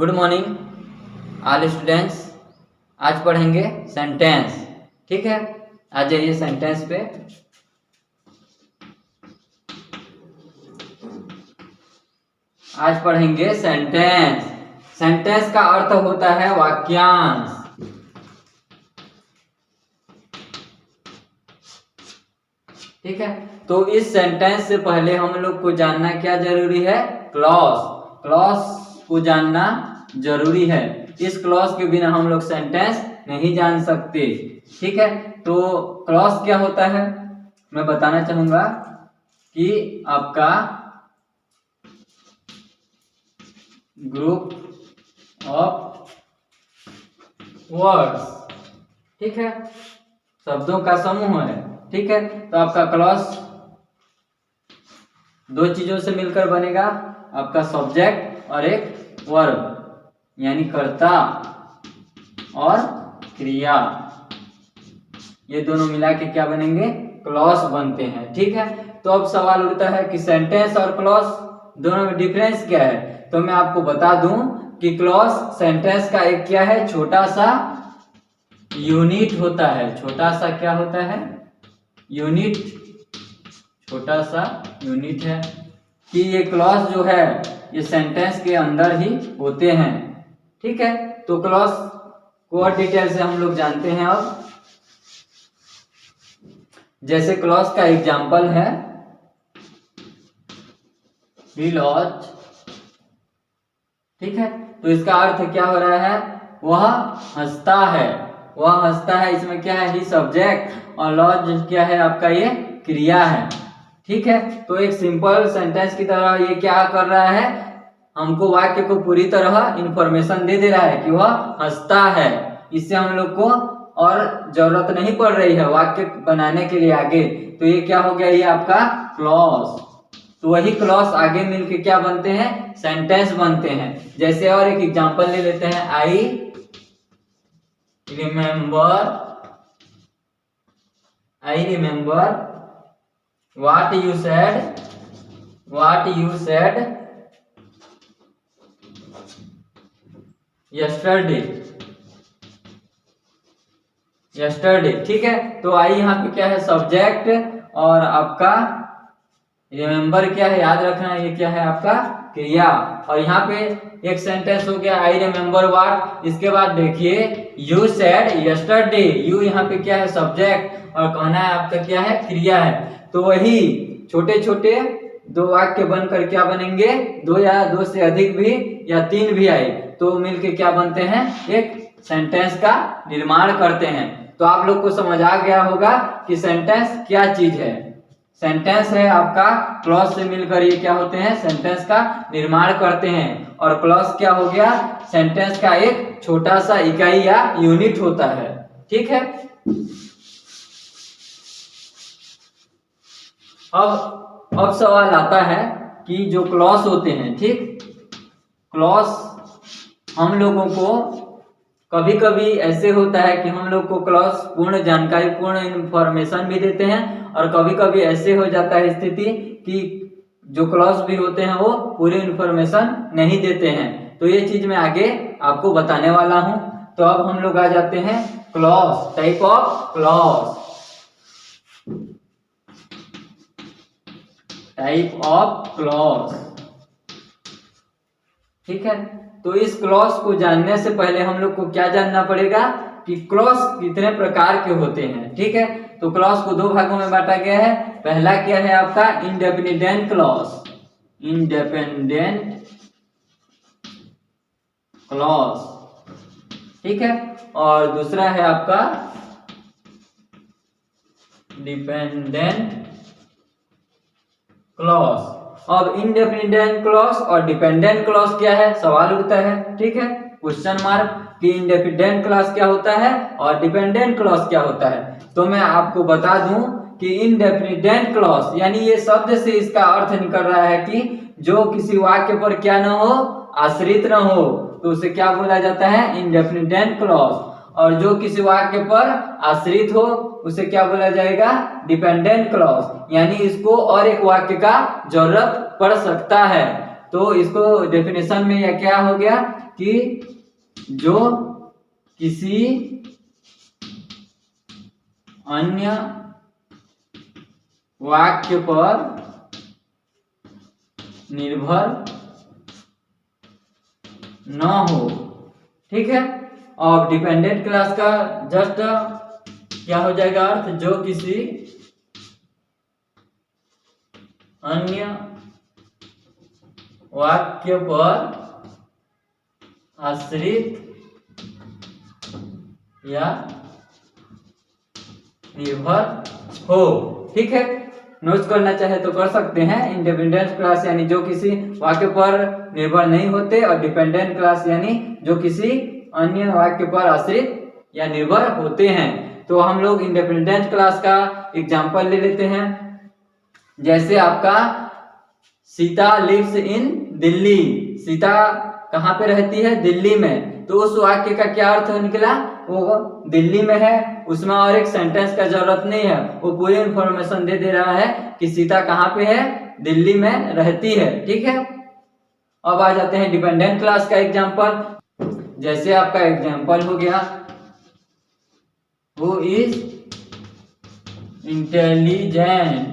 Good morning all students. आज पढ़ेंगे sentence. ठीक है, आ जाइए सेंटेंस पे। आज पढ़ेंगे सेंटेंस। सेंटेंस का अर्थ होता है वाक्यांश। ठीक है, तो इस सेंटेंस से पहले हम लोग को जानना क्या जरूरी है? क्लॉज। क्लॉज को जानना जरूरी है। इस क्लॉज के बिना हम लोग सेंटेंस नहीं जान सकते। ठीक है, तो क्लॉज क्या होता है मैं बताना चाहूंगा कि आपका ग्रुप ऑफ वर्ड्स, ठीक है, शब्दों का समूह है। ठीक है, तो आपका क्लॉज दो चीजों से मिलकर बनेगा, आपका सब्जेक्ट और एक वर्ब, यानी कर्ता और क्रिया। ये दोनों मिला के क्या बनेंगे? क्लॉज बनते हैं। ठीक है, तो अब सवाल उठता है कि सेंटेंस और क्लॉज दोनों में डिफरेंस क्या है। तो मैं आपको बता दूं कि क्लॉज सेंटेंस का एक क्या है, छोटा सा यूनिट होता है। छोटा सा क्या होता है? यूनिट। छोटा सा यूनिट है कि ये क्लॉज जो है ये सेंटेंस के अंदर ही होते हैं। ठीक है, तो क्लॉज को और डिटेल से हम लोग जानते हैं। अब जैसे क्लॉज का एग्जांपल है ही लॉज। ठीक है, तो इसका अर्थ क्या हो रहा है? वह हंसता है। वह हंसता है, इसमें क्या है? ही सब्जेक्ट, और लॉज क्या है? आपका ये क्रिया है। ठीक है, तो एक सिंपल सेंटेंस की तरह ये क्या कर रहा है? हमको वाक्य को पूरी तरह इंफॉर्मेशन दे रहा है कि वह हंसता है। इससे हम लोग को और जरूरत नहीं पड़ रही है वाक्य बनाने के लिए आगे। तो ये क्या हो गया? ये आपका क्लॉज। तो वही क्लॉज आगे मिलके क्या बनते हैं? सेंटेंस बनते हैं। जैसे और एक एग्जांपल ले लेते हैं। I remember what you said yesterday। ठीक है, तो आई यहाँ पे क्या है? सब्जेक्ट, और आपका रिमेम्बर क्या है? याद रखना है, ये क्या है? आपका क्रिया। और यहाँ पे एक सेंटेंस हो गया आई रिमेम्बर व्हाट। इसके बाद देखिए यू सेड यस्टरडे। यू यहाँ पे क्या है? सब्जेक्ट, और कहना है आपका क्या है? क्रिया है। तो वही छोटे छोटे दो वाक्य बनकर क्या बनेंगे? दो या दो से अधिक भी या तीन भी आए तो मिलके क्या बनते हैं? एक सेंटेंस का निर्माण करते हैं। तो आप लोग को समझ आ गया होगा कि सेंटेंस क्या चीज है। सेंटेंस है आपका क्लॉज से मिलकर ये क्या होते हैं? सेंटेंस का निर्माण करते हैं। और क्लॉज क्या हो गया? सेंटेंस का एक छोटा सा इकाई या यूनिट होता है। ठीक है, अब सवाल आता है कि जो क्लॉज होते हैं, ठीक, क्लॉज हम लोगों को कभी कभी ऐसे होता है कि हम लोग को क्लॉज पूर्ण जानकारी, पूर्ण इंफॉर्मेशन भी देते हैं, और कभी कभी ऐसे हो जाता है स्थिति कि जो क्लॉज भी होते हैं वो पूरी इंफॉर्मेशन नहीं देते हैं। तो ये चीज मैं आगे आपको बताने वाला हूं। तो अब हम लोग आ जाते हैं clause, type of clause. Type of clause. ठीक है, तो इस क्लॉज को जानने से पहले हम लोग को क्या जानना पड़ेगा कि क्लॉज कितने प्रकार के होते हैं। ठीक है, तो क्लॉज को दो भागों में बांटा गया है। पहला क्या है आपका? Independent clause. इंडिपेंडेंट क्लॉज, ठीक है, और दूसरा है आपका डिपेंडेंट क्लॉज। अब इंडिपेंडेंट क्लॉज और डिपेंडेंट क्लॉज क्या है? सवाल उठता है। ठीक है, क्वेश्चन मार्क कि इंडिपेंडेंट क्लॉज क्या होता है और डिपेंडेंट क्लॉज क्या होता है। तो मैं आपको बता दूं कि इंडिपेंडेंट क्लॉज यानी ये शब्द से इसका अर्थ निकल रहा है कि जो किसी वाक्य पर क्या न हो? आश्रित न हो, तो उसे क्या बोला जाता है? Independent clause. और जो किसी वाक्य पर आश्रित हो उसे क्या बोला जाएगा? Dependent clause. यानी इसको और एक वाक्य का जरूरत पड़ सकता है। तो इसको डेफिनेशन में यह क्या हो गया कि जो किसी अन्य वाक्य पर निर्भर न हो। ठीक है, और डिपेंडेंट क्लास का जस्ट क्या हो जाएगा अर्थ, जो किसी अन्य वाक्य पर आश्रित या निर्भर हो। ठीक है, नोट्स करना चाहे तो कर सकते हैं। इंडिपेंडेंट क्लास यानी जो किसी वाक्य पर निर्भर नहीं होते, और डिपेंडेंट क्लास यानी जो किसी अन्य वाक्य पर आश्रित या निर्भर होते हैं। तो हम लोग इंडिपेंडेंट क्लास का एग्जांपल ले लेते हैं। जैसे आपका सीता लिव्स इन दिल्ली, सीता कहाँ पे रहती है, दिल्ली में। तो उस वाक्य का क्या अर्थ निकला, वो दिल्ली में है, उसमें और एक सेंटेंस का जरूरत नहीं है, वो पूरी इंफॉर्मेशन दे रहा है कि सीता कहाँ पे है, दिल्ली में रहती है। ठीक है, अब आ जाते हैं डिपेंडेंट क्लास का एग्जांपल। जैसे आपका एग्जांपल हो गया, who is intelligent,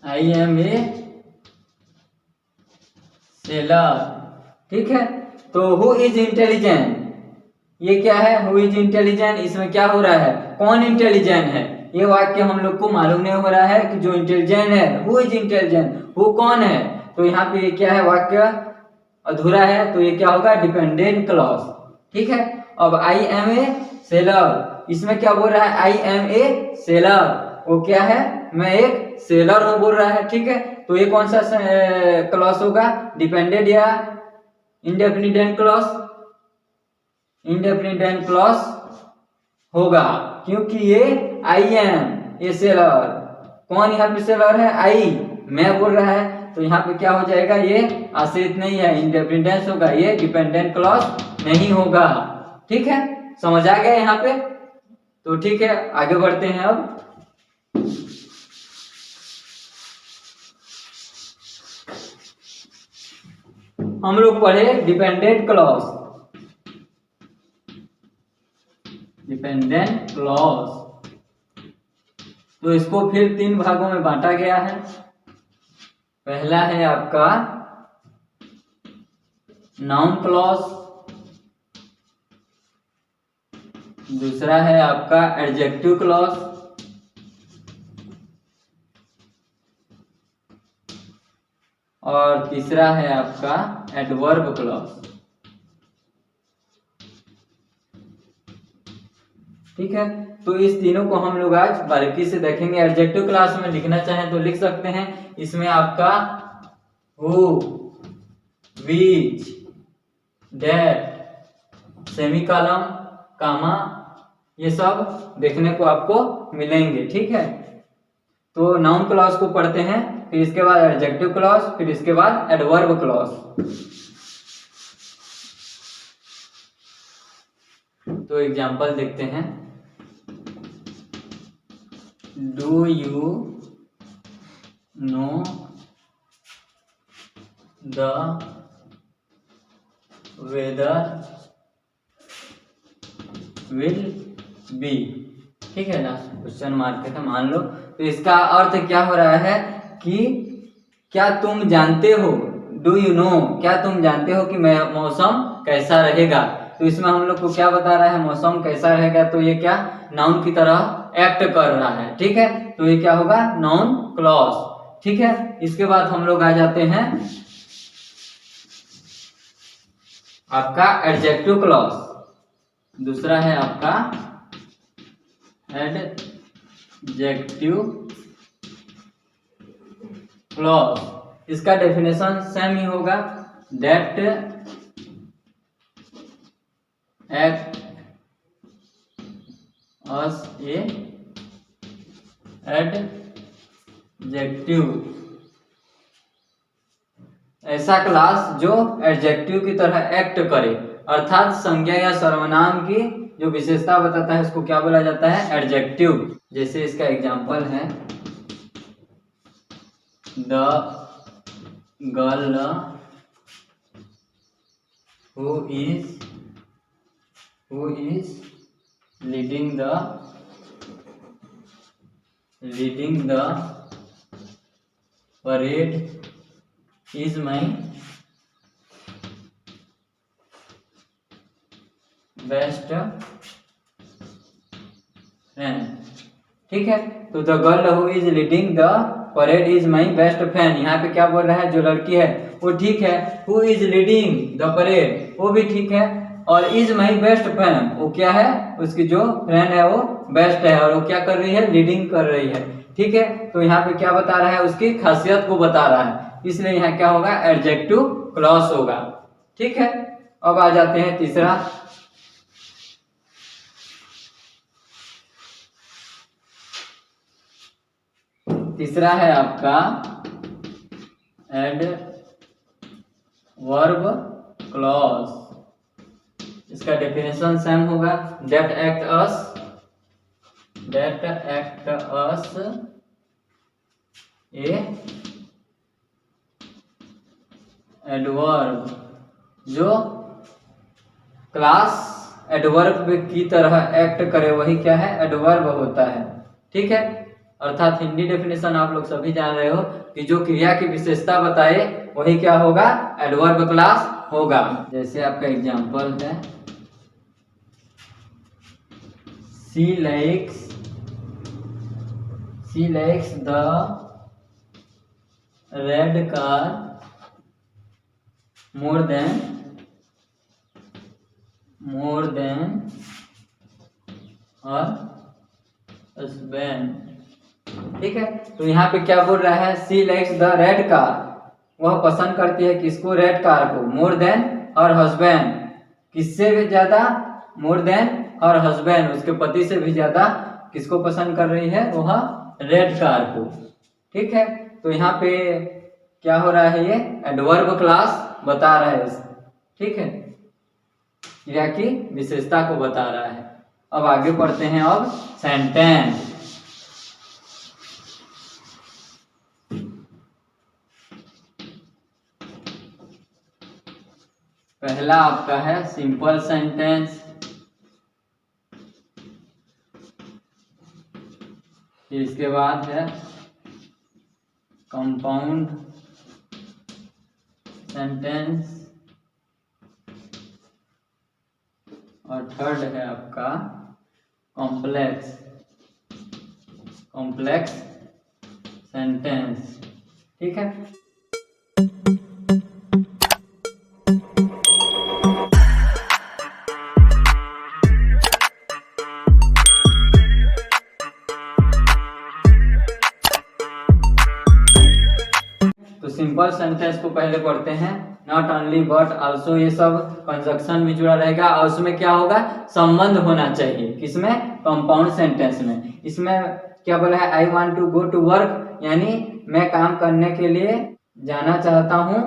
I am a seller. ठीक है, तो हु इज इंटेलिजेंट, ये क्या है, हु इज इंटेलिजेंट, इसमें क्या हो रहा है, कौन इंटेलिजेंट है। ये वाक्य हम लोग को मालूम नहीं हो रहा है कि जो इंटेलिजेंट है, हु इज इंटेलिजेंट, हु कौन है। तो यहाँ पे ये क्या है, वाक्य अधूरा है, तो ये क्या होगा, डिपेंडेंट क्लॉज। ठीक है, अब आई एम ए सेलर, इसमें क्या बोल रहा है, आई एम ए सेलर, वो क्या है, मैं एक सेलर हूं बोल रहा है। ठीक है, तो ये कौन सा क्लॉज होगा, डिपेंडेंट या इंडेफिनिट क्लॉज, इंडेफिनिट क्लॉज होगा, क्योंकि ये आई एम ए सेलर, कौन यहाँ पे सेलर है, आई, मैं बोल रहा है। तो यहाँ पे क्या हो जाएगा, ये आश्रित नहीं है, इंडिपेंडेंस होगा, ये डिपेंडेंट क्लॉज नहीं होगा। ठीक है, समझ आ गया यहाँ पे। तो ठीक है, आगे बढ़ते हैं। अब हम लोग पढ़े डिपेंडेंट क्लॉज, डिपेंडेंट क्लॉज, तो इसको फिर 3 भागों में बांटा गया है। पहला है आपका नाउन क्लॉज, दूसरा है आपका एडजेक्टिव क्लॉज, और तीसरा है आपका एडवर्ब क्लॉज। ठीक है, तो इस तीनों को हम लोग आज बारीकी से देखेंगे। एडजेक्टिव क्लास में लिखना चाहें तो लिख सकते हैं। इसमें आपका हु, व्हिच, दैट, सेमीकोलन, कामा, ये सब देखने को आपको मिलेंगे। ठीक है, तो नाउन क्लॉज को पढ़ते हैं, फिर इसके बाद एडजेक्टिव क्लॉज, फिर इसके बाद एडवर्ब क्लॉज। तो एग्जांपल देखते हैं। Do you know the weather will be. ठीक है ना, क्वेश्चन मार्क है, मान लो। तो इसका अर्थ क्या हो रहा है कि क्या तुम जानते हो, डू यू नो, क्या तुम जानते हो कि मौसम कैसा रहेगा। तो इसमें हम लोग को क्या बता रहा है, मौसम कैसा रहेगा, तो ये क्या नाउन की तरह एक्ट कर रहा है। ठीक है, तो ये क्या होगा, नाउन क्लॉज। ठीक है, इसके बाद हम लोग आ जाते हैं आपका एडजेक्टिव क्लॉज। दूसरा है आपका एडजेक्टिव क्लॉज। इसका डेफिनेशन सेम ही होगा, that act as a adjective, ऐसा क्लास जो एडजेक्टिव की तरह एक्ट करे, अर्थात संज्ञा या सर्वनाम की जो विशेषता बताता है उसको क्या बोला जाता है? एडजेक्टिव। जैसे इसका एग्जांपल है, the girl who is leading the parade is my best friend. ठीक है, तो the girl who is leading the parade is my best friend. यहाँ पे क्या बोल रहा है? जो लड़की है वो ठीक है, who is leading the parade वो भी ठीक है, और इज माई बेस्ट फ्रेंड वो क्या है? उसकी जो फ्रेंड है वो बेस्ट है, और वो क्या कर रही है? लीडिंग कर रही है। ठीक है, तो यहाँ पे क्या बता रहा है? उसकी खासियत को बता रहा है, इसलिए यहाँ क्या होगा? एडजेक्टिव क्लॉज होगा। ठीक है, अब आ जाते हैं तीसरा। तीसरा है आपका एडवर्ब क्लॉज। इसका डेफिनेशन सेम होगा, that act us A adverb. जो क्लास एडवर्ब की तरह एक्ट करे वही क्या है? एडवर्ब होता है। ठीक है, अर्थात हिंदी डेफिनेशन आप लोग सभी जान रहे हो कि जो क्रिया की विशेषता बताए वही क्या होगा? एडवर्ब क्लास होगा। जैसे आपका एग्जांपल है, she likes the red car more than her husband। ठीक है, तो यहाँ पे क्या बोल रहा है? She likes the red car, वह पसंद करती है किसको? रेड कार को। मोर देन हर हस्बैंड, किससे भी ज्यादा? मोर देन हर हस्बैंड, उसके पति से भी ज्यादा किसको पसंद कर रही है? वह रेड कार को। ठीक है, तो यहाँ पे क्या हो रहा है? ये एडवर्ब क्लास बता रहा है। ठीक है, क्रिया की विशेषता को बता रहा है। अब आगे पढ़ते हैं अब सेंटेंस। पहला आपका है सिंपल सेंटेंस, फिर इसके बाद है कंपाउंड सेंटेंस, और थर्ड है आपका कॉम्प्लेक्स सेंटेंस। ठीक है, सिंपल सेंटेंस को पहले पढ़ते हैं। नॉट ओनली बट आल्सो, ये सब कंजक्शन भी जुड़ा रहेगा, और उसमें क्या होगा? संबंध होना चाहिए। किसमें? कंपाउंड सेंटेंस में। इसमें क्या बोला है? I want to go to work, यानी मैं काम करने के लिए जाना चाहता हूँ,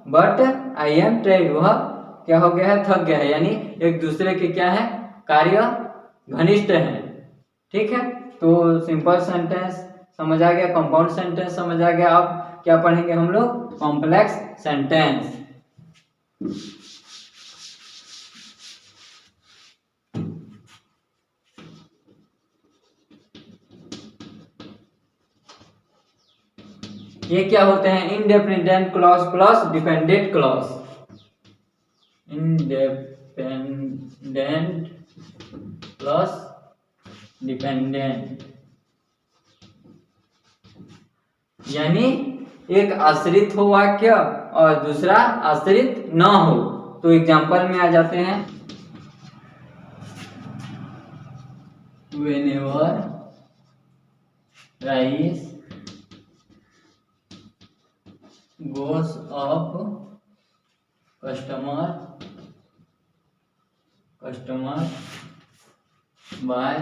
बट आई एम टायर्ड, वह क्या हो गया है? थक गया है, यानी एक दूसरे के क्या है? कार्य घनिष्ठ है। ठीक है, तो सिंपल सेंटेंस समझ आ गया, कंपाउंड सेंटेंस समझ आ गया। अब क्या पढ़ेंगे हम लोग? Complex sentence. ये क्या होते हैं? Independent clause plus dependent clause. Independent plus dependent, यानी एक आश्रित हो वाक्य और दूसरा आश्रित न हो। तो एग्जांपल में आ जाते हैं, whenever price goes up, customer buy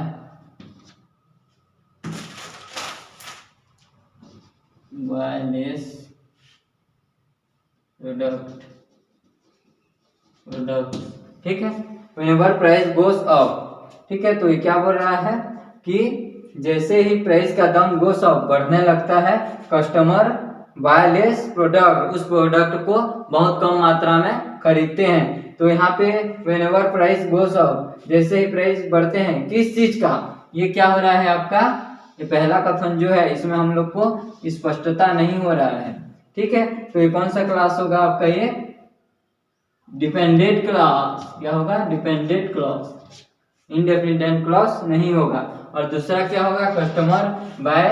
less product। ठीक है, whenever price goes up, ठीक है, तो ये क्या बोल रहा है कि जैसे ही प्राइस का दाम गोस अप बढ़ने लगता है, कस्टमर बाय लेस प्रोडक्ट, उस प्रोडक्ट को बहुत कम मात्रा में खरीदते हैं। तो यहाँ पे व्हेनेवर प्राइस गोस अप, जैसे ही प्राइस बढ़ते हैं किस चीज का, ये क्या हो रहा है आपका, ये पहला कथन जो है इसमें हम लोग को स्पष्टता नहीं हो रहा है। ठीक है, तो ये कौन सा क्लास होगा आपका, ये डिपेंडेंट क्लॉज। क्या होगा, डिपेंडेंट क्लॉज, इंडेफिनिट क्लॉज नहीं होगा। और दूसरा क्या होगा, कस्टमर बाय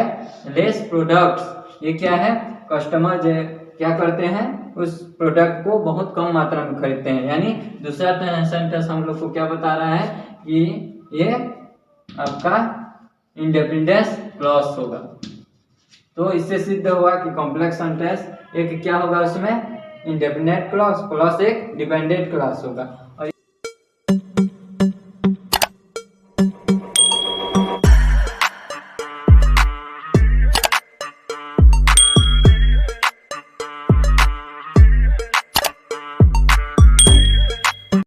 लेस प्रोडक्ट्स। ये क्या है, कस्टमर जो क्या करते हैं, उस प्रोडक्ट को बहुत कम मात्रा में खरीदते हैं। यानी दूसरा सेंटेंस हम लोग को क्या बता रहा है कि ये आपका इंडेफिनिट क्लॉज होगा। तो इससे सिद्ध हुआ कि कॉम्प्लेक्स सेंटेंस एक क्या होगा, उसमें इंडेफिनिट क्लॉज प्लस एक डिपेंडेंट क्लॉज होगा। और